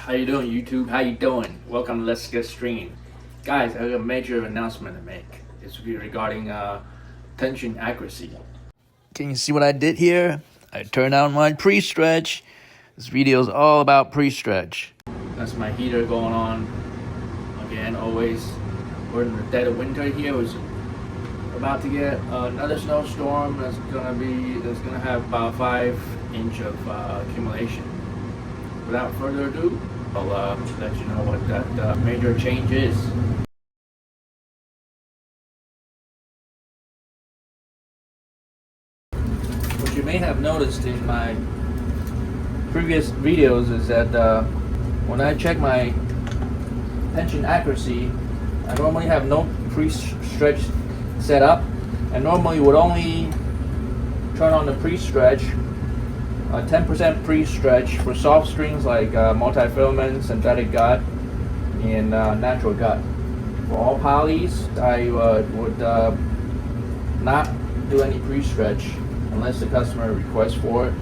How you doing, YouTube? How you doing? Welcome to Let's Get Stream. Guys, I have a major announcement to make. It's regarding tension accuracy. Can you see what I did here? I turned on my Prestretch. This video is all about Prestretch. That's my heater going on. Again, always. We're in the dead of winter here. We're about to get another snowstorm that's gonna have about 5 inches of accumulation. Without further ado, I'll let you know what that major change is. What you may have noticed in my previous videos is that when I check my tension accuracy, I normally have no pre-stretch set up. I normally would only turn on the pre-stretch, 10% pre-stretch for soft strings like multi-filament, synthetic gut, and natural gut. For all polys, I would not do any pre-stretch unless the customer requests for it.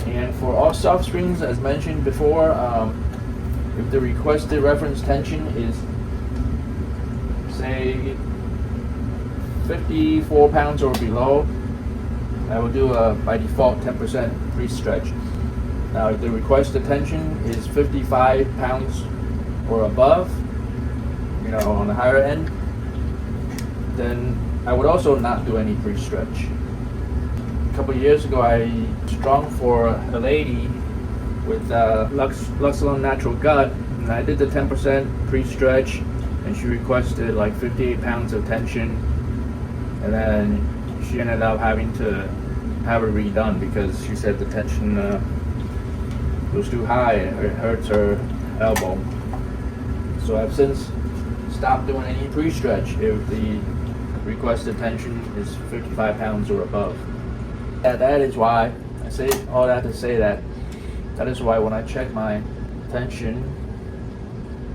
And for all soft strings, as mentioned before, if the requested reference tension is, say, 54 pounds or below, I will do by default 10% pre-stretch. Now, if the requested tension is 55 pounds or above, on the higher end, then I would also not do any pre-stretch. A couple of years ago, I strung for a lady with Luxolone natural gut, and I did the 10% pre-stretch, and she requested like 58 pounds of tension, and then she ended up having to have it redone because she said the tension was too high. It hurts her elbow. So I've since stopped doing any pre-stretch if the requested tension is 55 pounds or above. That is why I say all that to say that is why when I check my tension,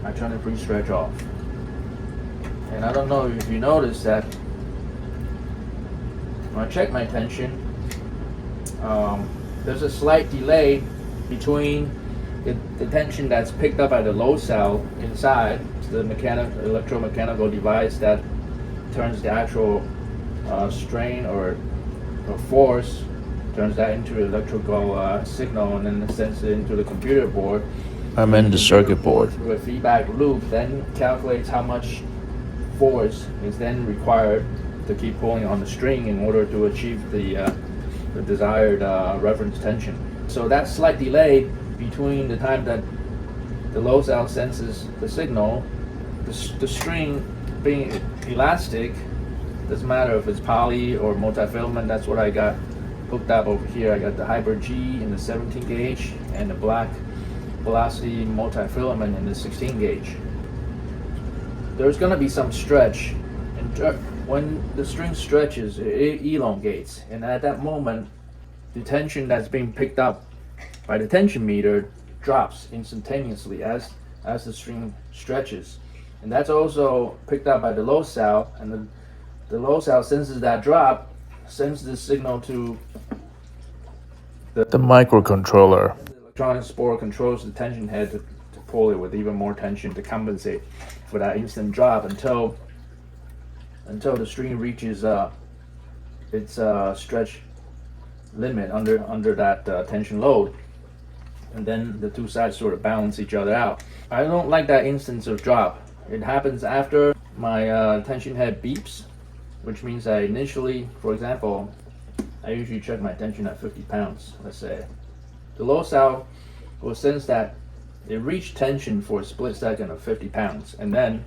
I turn the pre-stretch off. And I don't know if you noticed that when I check my tension, there's a slight delay between the tension that's picked up by the load cell inside the electromechanical device that turns the actual strain or force, turns that into electrical signal, and then sends it into the computer board. I'm in the circuit board. Through a feedback loop, then calculates how much force is then required to keep pulling on the string in order to achieve the desired reference tension. So that slight delay between the time that the load cell senses the signal, the string being elastic, doesn't matter if it's poly or multi-filament. That's what I got hooked up over here. I got the Hybrid G in the 17 gauge and the black velocity multi-filament in the 16 gauge. There's going to be some stretch, and when the string stretches, it elongates, and at that moment, the tension that's being picked up by the tension meter drops instantaneously as the string stretches, and that's also picked up by the load cell, and the load cell senses that drop, sends the signal to the microcontroller. The electronic spore controls the tension head to pull it with even more tension to compensate for that instant drop until the string reaches its stretch limit under that tension load, and then the two sides sort of balance each other out. I don't like that instance of drop. It happens after my tension head beeps, which means I initially, for example, I usually check my tension at 50 pounds, let's say. The load cell will sense that it reached tension for a split second of 50 pounds, and then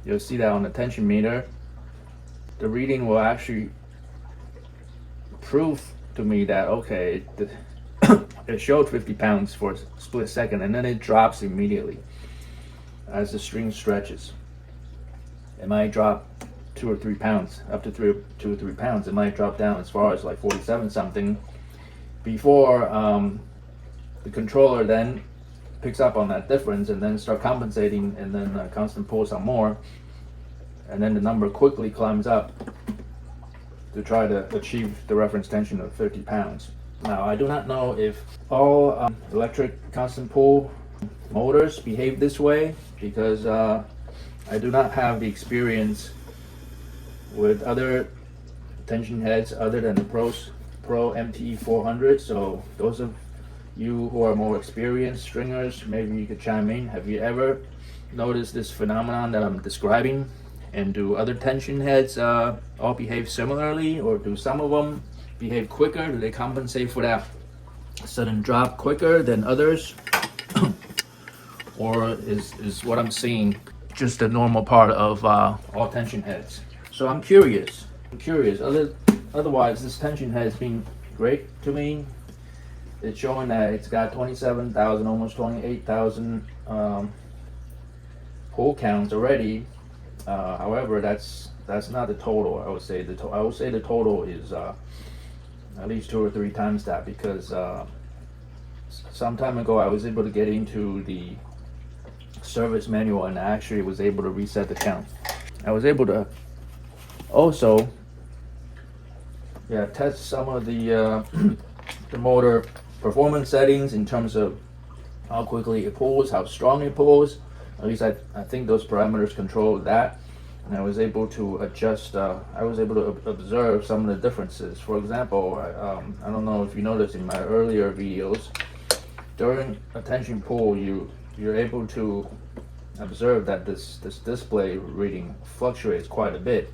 you'll see that on the tension meter, the reading will actually prove to me that, okay, it showed 50 pounds for a split second, and then it drops immediately as the string stretches. It might drop 2 or 3 pounds, up to 2 or 3 pounds. It might drop down as far as like 47 something before the controller then picks up on that difference and then start compensating, and then constant pull some more, and then the number quickly climbs up to try to achieve the reference tension of 50 pounds. Now, I do not know if all electric constant pull motors behave this way because I do not have the experience with other tension heads other than the Pro MT400. So those of you who are more experienced stringers, maybe you could chime in. Have you ever noticed this phenomenon that I'm describing? And do other tension heads all behave similarly, or do some of them behave quicker? Do they compensate for that sudden drop quicker than others? Or is what I'm seeing just a normal part of all tension heads? So I'm curious. Otherwise, this tension head has been great to me. It's showing that it's got 27,000, almost 28,000 pull counts already. However, that's not the total. I would say the total is at least 2 or 3 times that, because some time ago I was able to get into the service manual and I actually was able to reset the count. I was able to also test some of the the motor performance settings in terms of how quickly it pulls, how strong it pulls. At least I think those parameters control that, and I was able to adjust. I was able to observe some of the differences. For example, I don't know if you noticed in my earlier videos, during a tension pull, you're able to observe that this display reading fluctuates quite a bit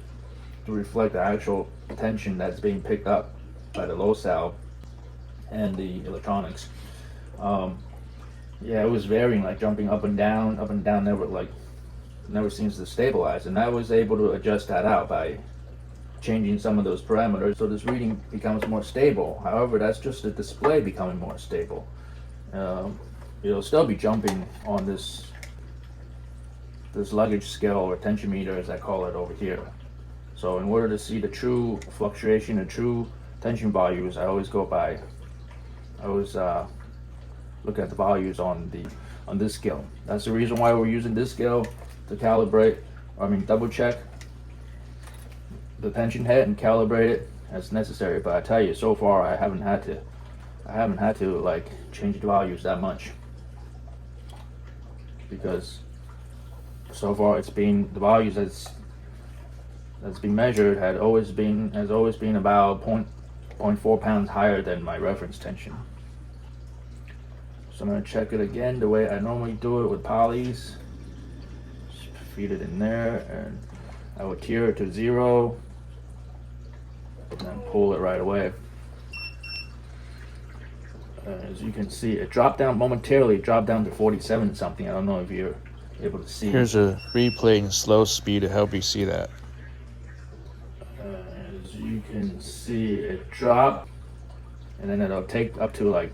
to reflect the actual tension that's being picked up by the low cell and the electronics. It was varying, like jumping up and down, never seems to stabilize, and I was able to adjust that out by changing some of those parameters so this reading becomes more stable. However, that's just the display becoming more stable. It'll still be jumping on this luggage scale, or tension meter as I call it over here. So in order to see the true fluctuation, the true tension values, I always look at the values on this scale. That's the reason why we're using this scale to double check the tension head and calibrate it as necessary. But I tell you, so far I haven't had to like change the values that much, because so far it's been the values that's been measured has always been about 0.4 pounds higher than my reference tension. So I'm going to check it again the way I normally do it with polys. Just feed it in there, and I would tier it to 0 and then pull it right away. As you can see, it dropped down momentarily, dropped down to 47 something. I don't know if you're able to see. Here's a replay in slow speed to help you see that. As you can see, it dropped, and then it'll take up to like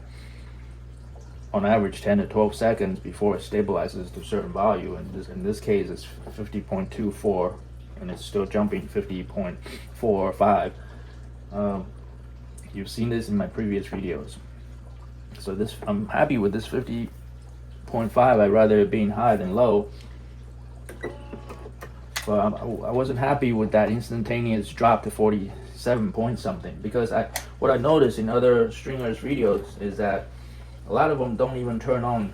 on average 10 to 12 seconds before it stabilizes to a certain value. And in this case it's 50.24, and it's still jumping 50.45. You've seen this in my previous videos. So I'm happy with this 50.5. I'd rather it being high than low. But I wasn't happy with that instantaneous drop to 47 point something, because what I noticed in other stringers videos is that a lot of them don't even turn on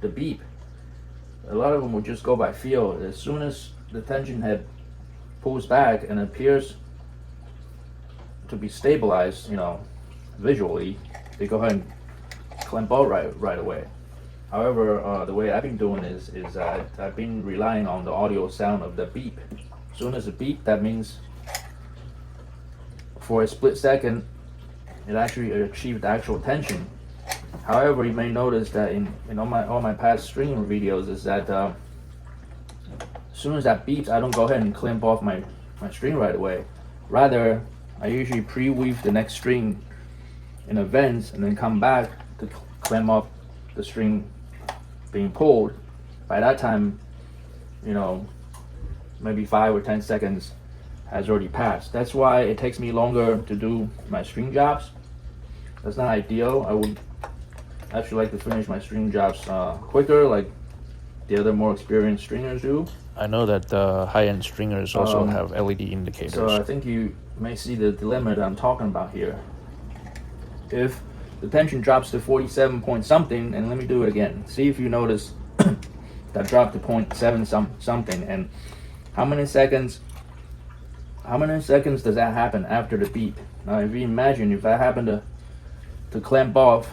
the beep. A lot of them will just go by feel. As soon as the tension head pulls back and appears to be stabilized, visually, they go ahead and clamp out right away. However, the way I've been doing is I've been relying on the audio sound of the beep. As soon as it beep, that means for a split second it actually achieved actual tension. However, you may notice that in all my past string videos is that as soon as that beeps, I don't go ahead and clamp off my string right away. Rather, I usually pre-weave the next string in advance and then come back to clamp off the string being pulled. By that time, maybe 5 or 10 seconds has already passed. That's why it takes me longer to do my string jobs. That's not ideal. I would actually like to finish my string jobs quicker, like the other more experienced stringers do. I know that high-end stringers also have LED indicators. So I think you may see the dilemma that I'm talking about here. If the tension drops to 47 point something, and let me do it again. See if you notice that dropped to 0.7 something. And how many seconds does that happen after the beep? Now if you imagine if I happen to clamp off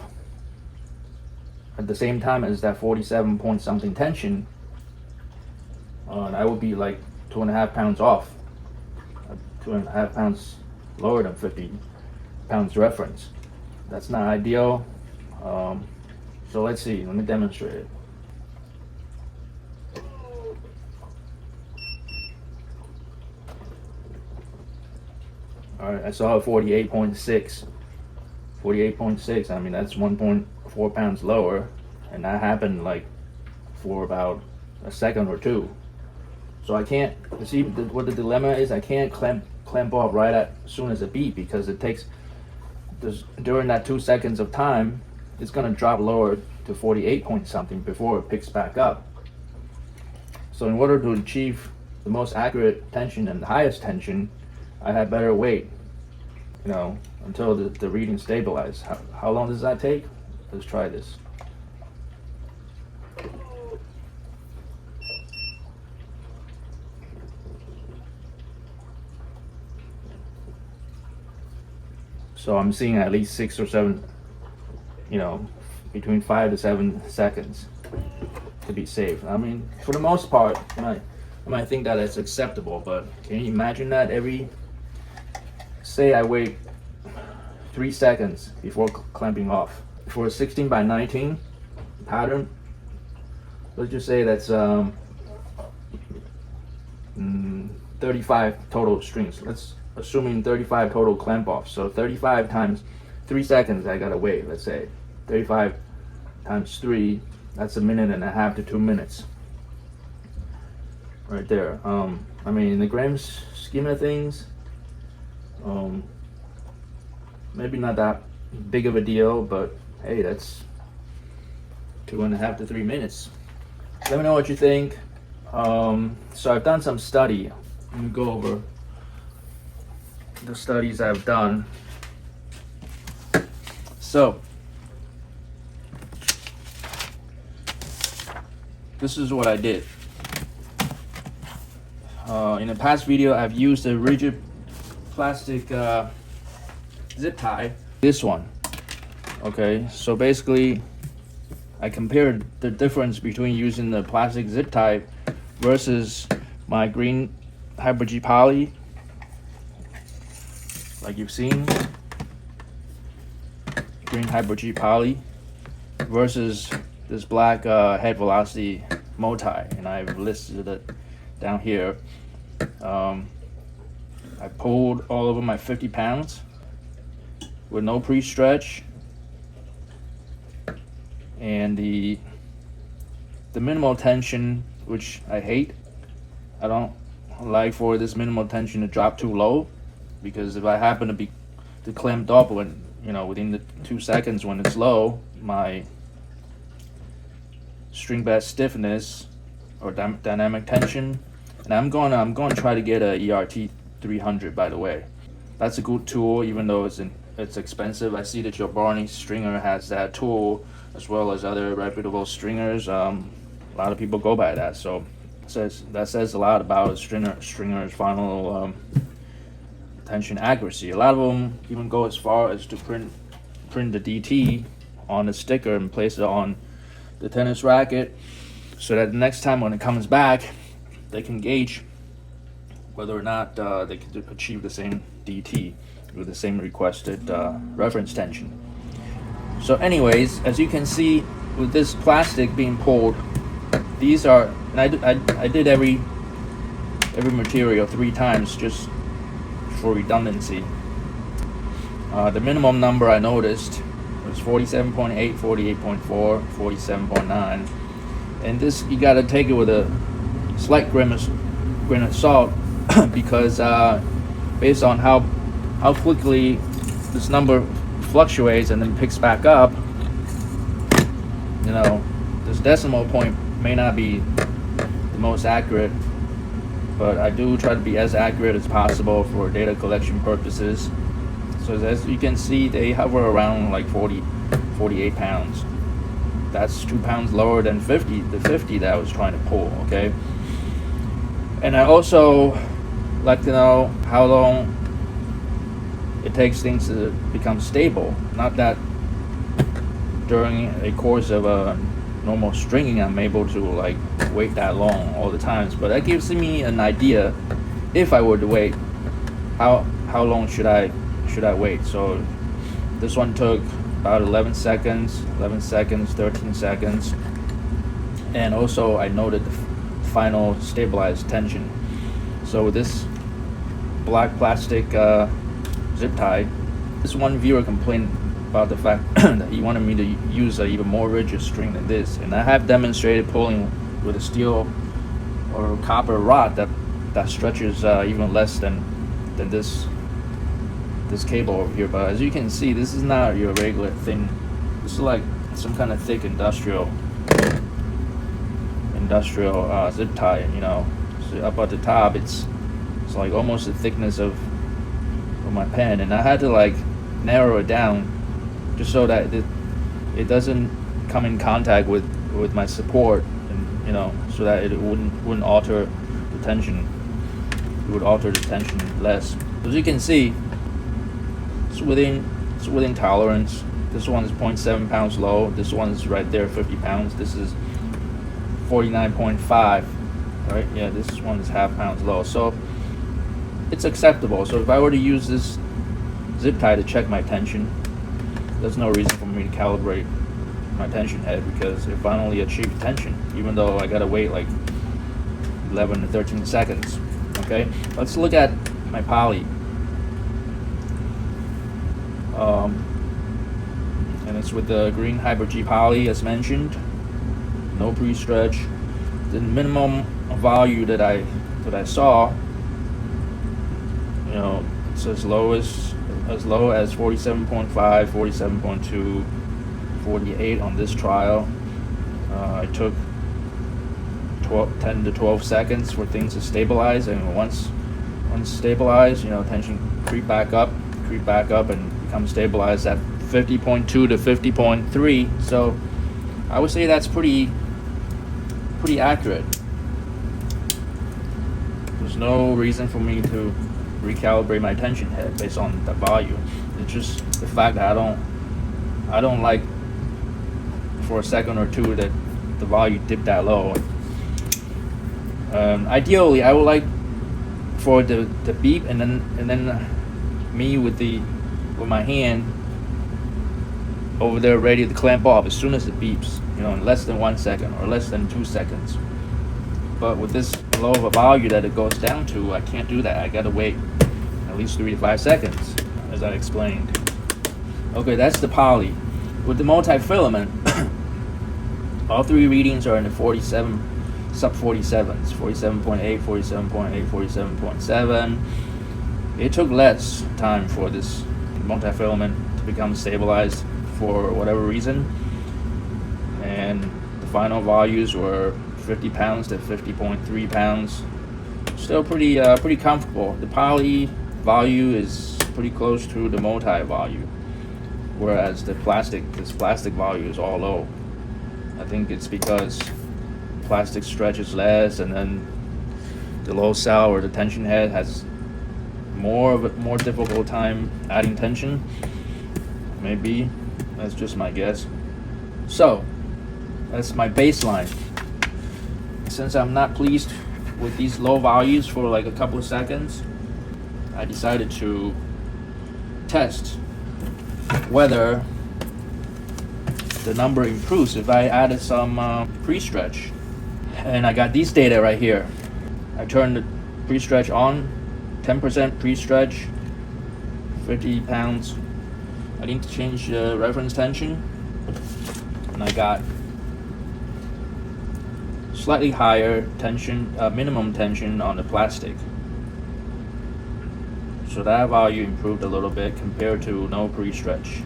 at the same time as that 47 point something tension, I would be like 2.5 pounds off, 2.5 pounds lower than 50 pounds reference. That's not ideal. So let's see, let me demonstrate it. All right, I saw a 48.6. 48.6, I mean, that's 1.4 pounds lower, and that happened like for about a second or two. So I can't, you see what the dilemma is? I can't clamp off right as soon as a beep, because it takes, during that 2 seconds of time, it's gonna drop lower to 48 point something before it picks back up. So in order to achieve the most accurate tension and the highest tension, I had better wait, you know, until the reading stabilizes. How long does that take? Let's try this. So I'm seeing at least 6 or 7, you know, between 5 to 7 seconds to be safe. I mean, for the most part, I might think that it's acceptable, but can you imagine that say I wait 3 seconds before clamping off for a 16 by 19 pattern? Let's just say that's 35 total strings. Let's assuming 35 total clamp off. So 35 times 3 seconds I gotta wait. Let's say 35 times 3. That's 1.5 minutes to 2 minutes. Right there. I mean, in the grand scheme of things, maybe not that big of a deal, but hey, that's 2.5 to 3 minutes. Let me know what you think. So I've done some study. Let me go over the studies I've done. So this is what I did. In the past video, I've used a rigid plastic zip tie. This one. Okay, so basically I compared the difference between using the plastic zip tie versus my green Hybrid G poly, like you've seen, green Hybrid G poly versus this black head velocity multi, and I've listed it down here. I pulled all over my 50 pounds with no pre-stretch, and the minimal tension, which I hate. I don't like for this minimal tension to drop too low, because if I happen to be clamped up when, you know, within the 2 seconds when it's low, my string bed stiffness or dynamic tension, and I'm gonna try to get a ERT 300, by the way. That's a good tool, even though it's expensive. I see that your Barney stringer has that tool, as well as other reputable stringers. A lot of people go by that, so that says a lot about a stringer's final tension accuracy. A lot of them even go as far as to print the DT on a sticker and place it on the tennis racket, so that the next time when it comes back, they can gauge whether or not they can achieve the same DT with the same requested reference tension. So anyways, as you can see, with this plastic being pulled, these are, and I did every material 3 times just for redundancy. The minimum number I noticed was 47.8, 48.4, 47.9, and this you got to take it with a slight grain of salt because based on how quickly this number fluctuates and then picks back up, you know, this decimal point may not be the most accurate, but I do try to be as accurate as possible for data collection purposes. So as you can see, they hover around like 48 pounds. That's 2 pounds lower than the 50 that I was trying to pull, okay? And I also like to know how long it takes things to become stable. Not that during a course of a normal stringing I'm able to like wait that long all the times, but that gives me an idea if I were to wait, how long should I wait. So this one took about 11 seconds, 13 seconds, and also I noted the final stabilized tension. So with this black plastic zip tie, this one viewer complained about the fact that he wanted me to use an even more rigid string than this, and I have demonstrated pulling with a steel or copper rod that stretches even less than this cable over here. But as you can see, this is not your regular thin. This is like some kind of thick industrial zip tie, you know. So up at the top, it's like almost the thickness of my pen, and I had to like narrow it down just so that it doesn't come in contact with my support, and you know, so that it wouldn't alter the tension. It would alter the tension less. As you can see, it's within tolerance. This one is 0.7 pounds low. This one is right there, 50 pounds. This is 49.5. Right? Yeah, this one is half pounds low. So it's acceptable. So if I were to use this zip tie to check my tension, there's no reason for me to calibrate my tension head, because it finally achieved tension, even though I gotta wait like 11 to 13 seconds. Okay, let's look at my poly. And it's with the green Hybrid G poly as mentioned. No pre-stretch. The minimum value that I saw, you know, it's as low as 47.5, 47.2, 48 on this trial. I took 10 to 12 seconds for things to stabilize, and once stabilized, you know, tension creep back up and become stabilized at 50.2 to 50.3. So I would say that's pretty accurate. There's no reason for me to recalibrate my tension head based on the value. It's just the fact that I don't like for a second or two that the value dipped that low. Ideally, I would like for the beep and then me with my hand over there ready to clamp off as soon as it beeps, you know, in less than 1 second or less than 2 seconds. But with this low of a value that it goes down to, I can't do that. I gotta wait at least 3 to 5 seconds, as I explained. Okay, that's the poly. With the multi-filament, all three readings are in the 47 sub 47s, 47.8, 47.8, 47.7. It took less time for this multi-filament to become stabilized for whatever reason, and the final values were 50 pounds to 50.3 pounds. Still pretty comfortable. The poly value is pretty close to the multi value, whereas this plastic value is all low. I think it's because plastic stretches less, and then the low cell or the tension head has more difficult time adding tension. Maybe that's just my guess. So that's my baseline. Since I'm not pleased with these low values for like a couple of seconds, I decided to test whether the number improves if I added some pre-stretch. And I got these data right here. I turned the pre-stretch on, 10% pre-stretch, 50 pounds. I need to change the reference tension, and I got slightly higher tension, minimum tension on the plastic. So that value improved a little bit compared to no pre-stretch.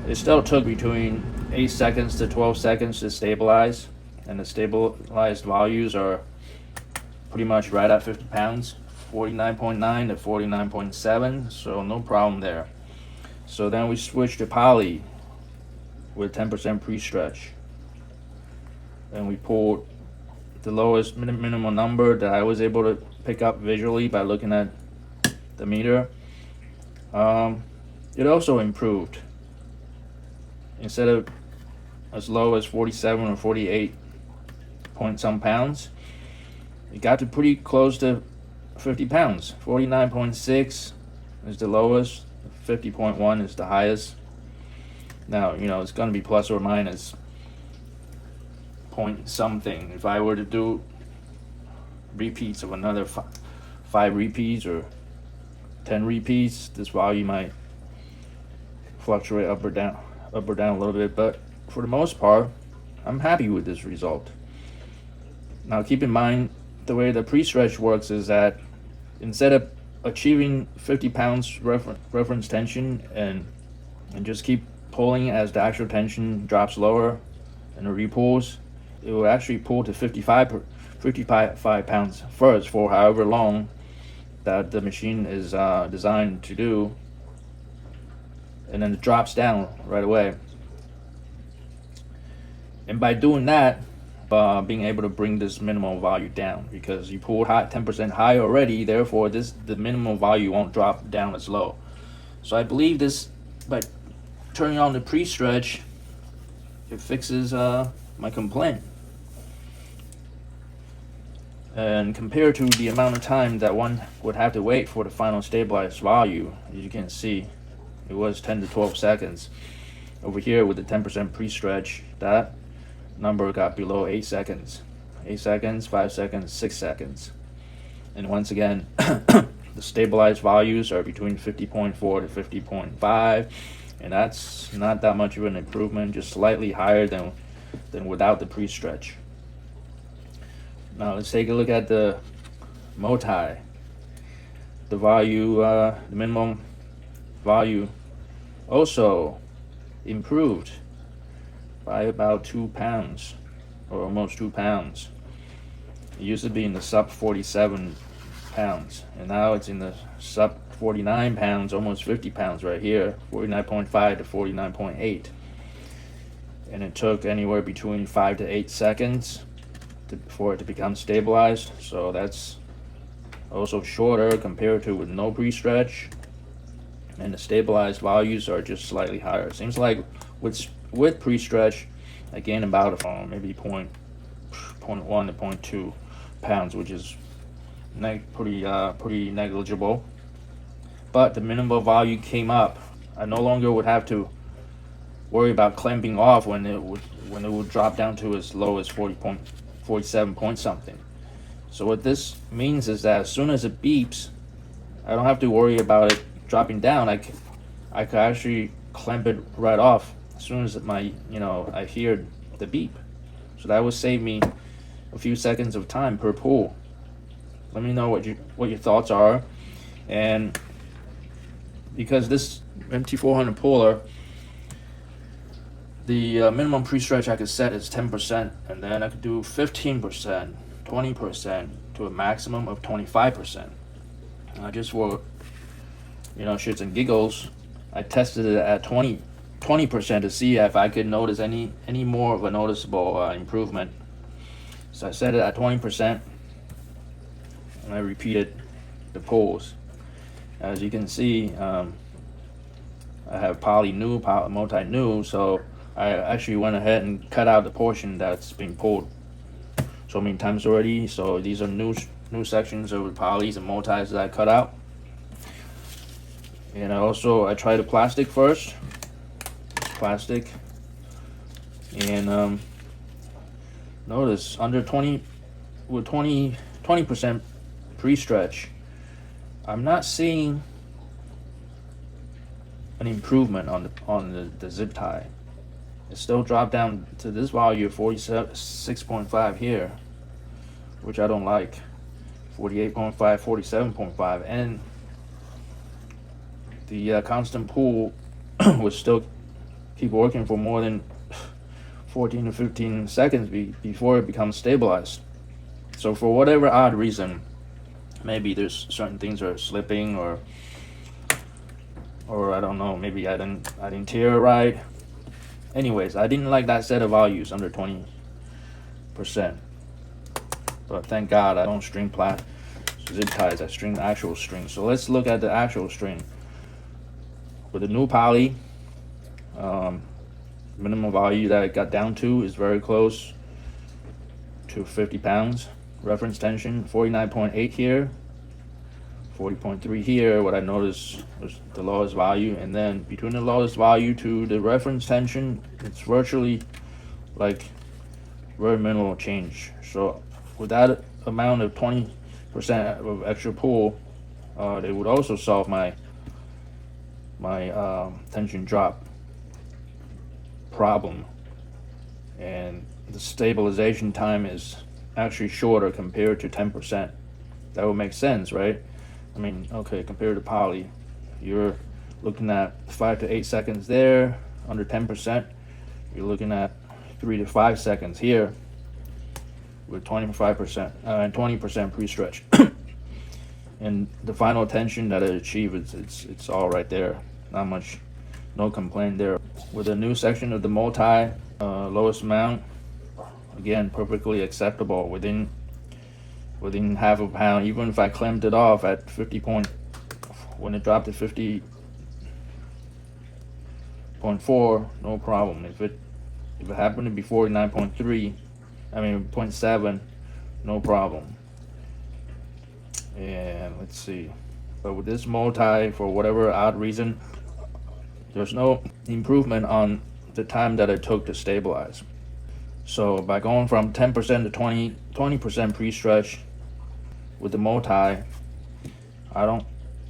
It still took between 8 seconds to 12 seconds to stabilize, and the stabilized values are pretty much right at 50 pounds, 49.9 to 49.7, so no problem there. So then we switched to poly. with 10% pre-stretch, and we pulled the lowest minimum number that I was able to pick up visually by looking at the meter. It also improved. Instead of as low as 47 or 48 point some pounds, it got to pretty close to 50 pounds. 49.6 is the lowest, 50.1 is the highest. Now, it's going to be plus or minus point something. If I were to do repeats of another 5 repeats or 10 repeats, this value might fluctuate up or down a little bit, but for the most part, I'm happy with this result. Now, keep in mind, the way the pre-stretch works is that instead of achieving 50 pounds reference tension and just keep pulling as the actual tension drops lower and the repulls, it will actually pull to 55 pounds first for however long that the machine is designed to do, and then it drops down right away. And by doing that, being able to bring this minimum value down, because you pulled 10% high already, therefore the minimum value won't drop down as low. So I believe this, by turning on the pre-stretch, it fixes my complaint. And compared to the amount of time that one would have to wait for the final stabilized value, as you can see, it was 10 to 12 seconds. Over here with the 10% pre-stretch, that number got below 8 seconds. 8 seconds, 5 seconds, 6 seconds. And once again, the stabilized values are between 50.4 to 50.5, and that's not that much of an improvement, just slightly higher than without the pre-stretch. Now let's take a look at the multi. The value, the minimum value also improved by about 2 pounds, or almost 2 pounds. It used to be in the sub 47 pounds, and now it's in the sub 49 pounds, almost 50 pounds right here, 49.5 to 49.8. And it took anywhere between 5 to 8 seconds for it to become stabilized, so that's also shorter compared to with no pre-stretch, and the stabilized values are just slightly higher. It seems like with pre-stretch, I gained about maybe 0.1 to 0.2 pounds, which is pretty negligible. But the minimum value came up. I no longer would have to worry about clamping off when it would drop down to as low as 47 point something. So what this means is that as soon as it beeps, I don't have to worry about it dropping down. I could actually clamp it right off as soon as I hear the beep. So that would save me a few seconds of time per pull. Let me know what your thoughts are. And because this MT400 puller, the minimum pre-stretch I could set is 10%, and then I could do 15%, 20%, to a maximum of 25%. Just for shits and giggles, I tested it at 20% to see if I could notice any more of a noticeable improvement. So I set it at 20%, and I repeated the pulls. As you can see, I have poly new, multi new, so I actually went ahead and cut out the portion that's been pulled so many times already. So these are new sections of polys and multis that I cut out. And I tried the plastic first. Plastic. And notice under 20% pre-stretch, I'm not seeing an improvement on the zip tie. It still dropped down to this value of 46.5 here, which I don't like. 48.5, 47.5, and the constant pull would still keep working for more than 14 to 15 seconds before it becomes stabilized. So for whatever odd reason, maybe there's certain things are slipping, or I don't know, maybe I didn't tear it right. Anyways, I didn't like that set of values under 20%. But thank God I don't string zip ties, I string the actual string. So let's look at the actual string. With the new poly, minimum value that it got down to is very close to 50 pounds. Reference tension 49.8 here, 40.3 here. What I noticed was the lowest value, and then between the lowest value to the reference tension, it's virtually like very minimal change. So with that amount of 20% of extra pull, it would also solve my tension drop problem, and the stabilization time is actually shorter compared to 10%. That would make sense, right? I mean, okay, compared to poly, you're looking at 5 to 8 seconds there. Under 10%, you're looking at 3 to 5 seconds here with 25% and 20% pre-stretch. And the final tension that it achieves, it's all right there. Not much, no complaint there. With a new section of the multi, lowest amount, again, perfectly acceptable within half a pound. Even if I clamped it off at 50 point, when it dropped to 50.4, no problem. If it happened to be 49.3, I mean 0.7, no problem. And let's see, but with this multi, for whatever odd reason, there's no improvement on the time that it took to stabilize. So by going from 10% to 20% pre-stretch with the multi, I don't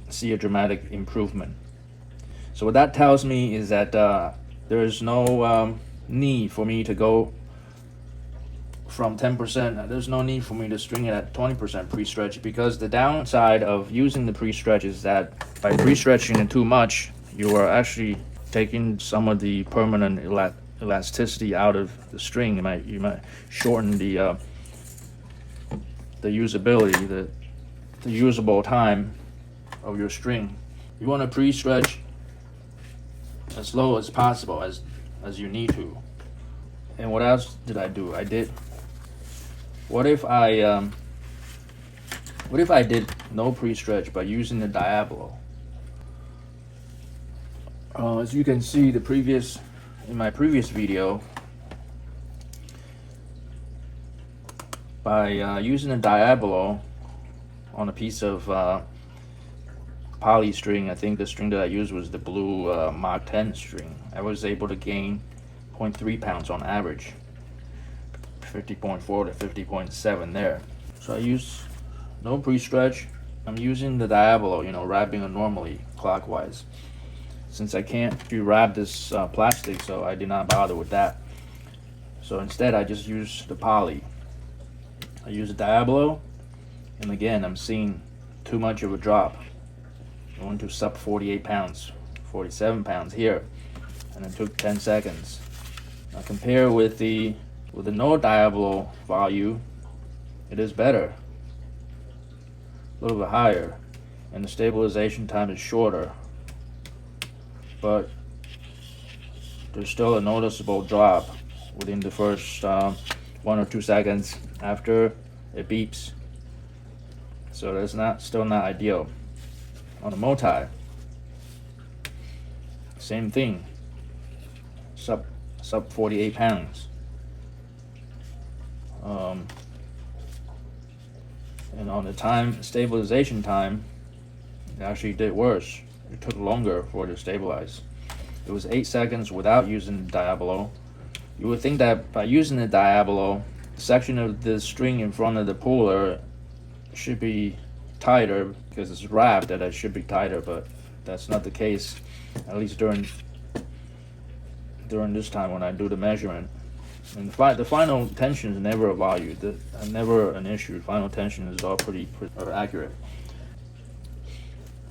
see a dramatic improvement. So what that tells me is that there is no need for me to go from 10%. There's no need for me to string it at 20% pre-stretch, because the downside of using the pre-stretch is that by pre-stretching it too much, you are actually taking some of the permanent elasticity out of the string. You might shorten the usability, the usable time of your string. You want to pre-stretch as low as possible, as you need to. And what else did I do? What if I did no pre-stretch by using the Diablo? As you can see, in my previous video, by using a Diablo on a piece of poly string, I think the string that I used was the blue Mach 10 string, I was able to gain 0.3 pounds on average, 50.4 to 50.7 there. So I use no pre-stretch. I'm using the Diablo, wrapping it normally clockwise. Since I can't wrap this plastic, so I did not bother with that. So instead I just use the poly. I use the Diablo, and again I'm seeing too much of a drop. Going to sub 48 pounds, 47 pounds here, and it took 10 seconds. Now compare with the no Diablo value, it is better, a little bit higher, and the stabilization time is shorter, but there's still a noticeable drop within the first 1 or 2 seconds after it beeps. So that's still not ideal. On the multi, same thing, sub 48 pounds. And on the stabilization time, it actually did worse. It took longer for it to stabilize. It was 8 seconds without using the Diablo. You would think that by using the Diablo, the section of the string in front of the puller should be tighter, because it's wrapped, that it should be tighter, but that's not the case, at least during this time when I do the measurement. And the final tension is never a value, never an issue. Final tension is all pretty accurate.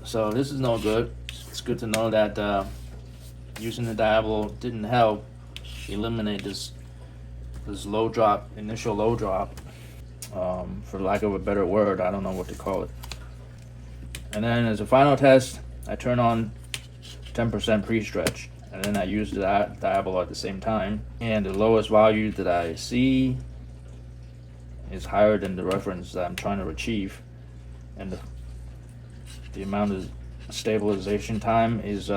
So this is no good. It's good to know that using the Diablo didn't help eliminate this low drop, initial low drop, for lack of a better word. I don't know what to call it. And then as a final test, I turn on 10% pre-stretch, and then I use the Diablo at the same time, and the lowest value that I see is higher than the reference that I'm trying to achieve, and the amount of stabilization time is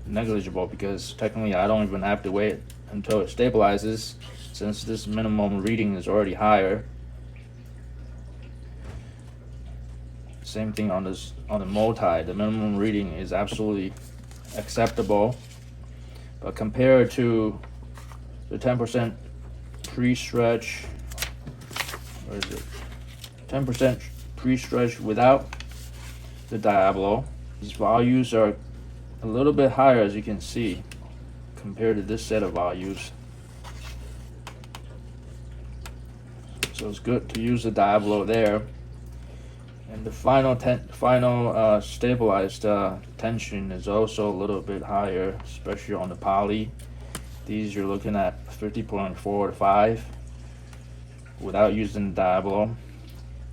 negligible, because technically I don't even have to wait until it stabilizes, since this minimum reading is already higher. Same thing on the multi, the minimum reading is absolutely acceptable, but compared to the 10% pre-stretch, where is it? 10% pre-stretch without the Diablo, these values are a little bit higher, as you can see, compared to this set of values. So it's good to use the Diablo there. And the final stabilized tension is also a little bit higher, especially on the poly. These you're looking at 50.4 to 5 without using the Diablo.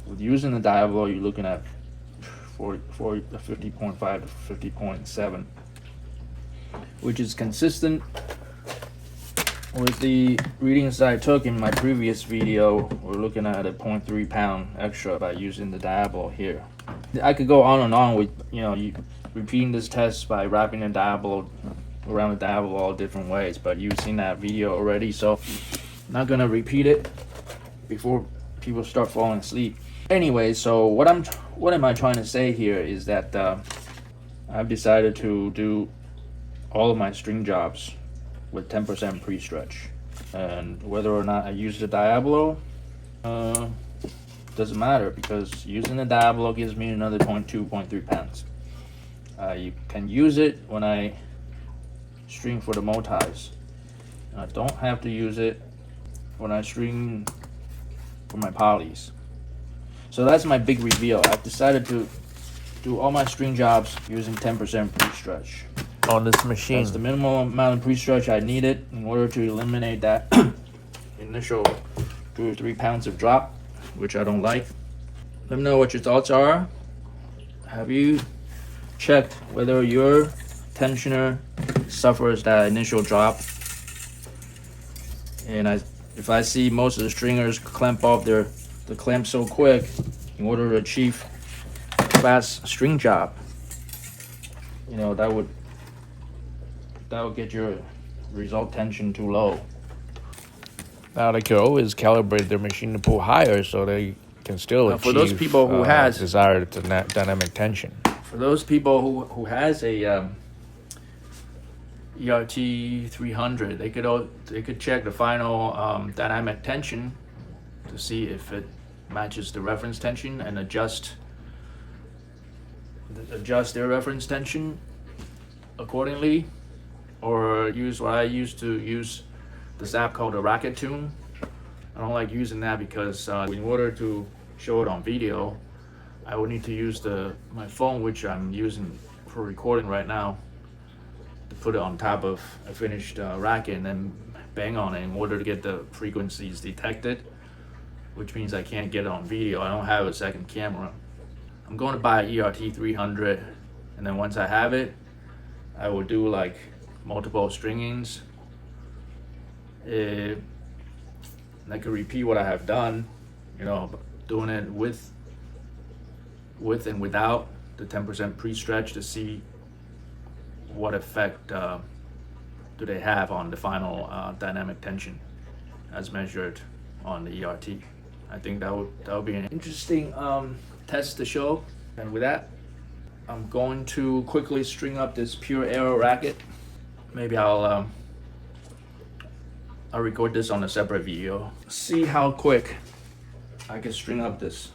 With using the Diablo, you're looking at 50.5 to 50.7, which is consistent with the readings that I took in my previous video. We're looking at a 0.3 pound extra by using the Diablo here. I could go on and on with you repeating this test by wrapping the Diablo around the Diablo all different ways, but you've seen that video already, so I'm not gonna repeat it before people start falling asleep. Anyway, so what am I trying to say here is that I've decided to do all of my string jobs with 10% pre-stretch, and whether or not I use the Diablo doesn't matter, because using the Diablo gives me another 0.3 pounds. You can use it when I string for the multis. I don't have to use it when I string for my polys. So that's my big reveal. I've decided to do all my string jobs using 10% pre-stretch. On this machine. That's the minimum amount of pre-stretch I needed in order to eliminate that initial 2 or 3 pounds of drop, which I don't like. Let me know what your thoughts are. Have you checked whether your tensioner suffers that initial drop? And if I see most of the stringers clamp off the clamp so quick in order to achieve a fast string job, that would get your result tension too low. Now they could always calibrate their machine to pull higher, so they can still achieve for those people who has desired dynamic tension. For those people who has a ERT 300, they could check the final dynamic tension to see if it matches the reference tension, and adjust their reference tension accordingly, or use what I used to use, this app called the Racquet tune. I don't like using that because in order to show it on video, I would need to use my phone, which I'm using for recording right now, to put it on top of a finished racket and then bang on it in order to get the frequencies detected, which means I can't get it on video. I don't have a second camera. I'm going to buy an ERT 300, and then once I have it, I will do like multiple stringings. And I could repeat what I have done, doing it with and without the 10% pre-stretch to see what effect do they have on the final dynamic tension as measured on the ERT. I think that would be an interesting test to show. And with that, I'm going to quickly string up this pure aero racket. Maybe I'll record this on a separate video. See how quick I can string up this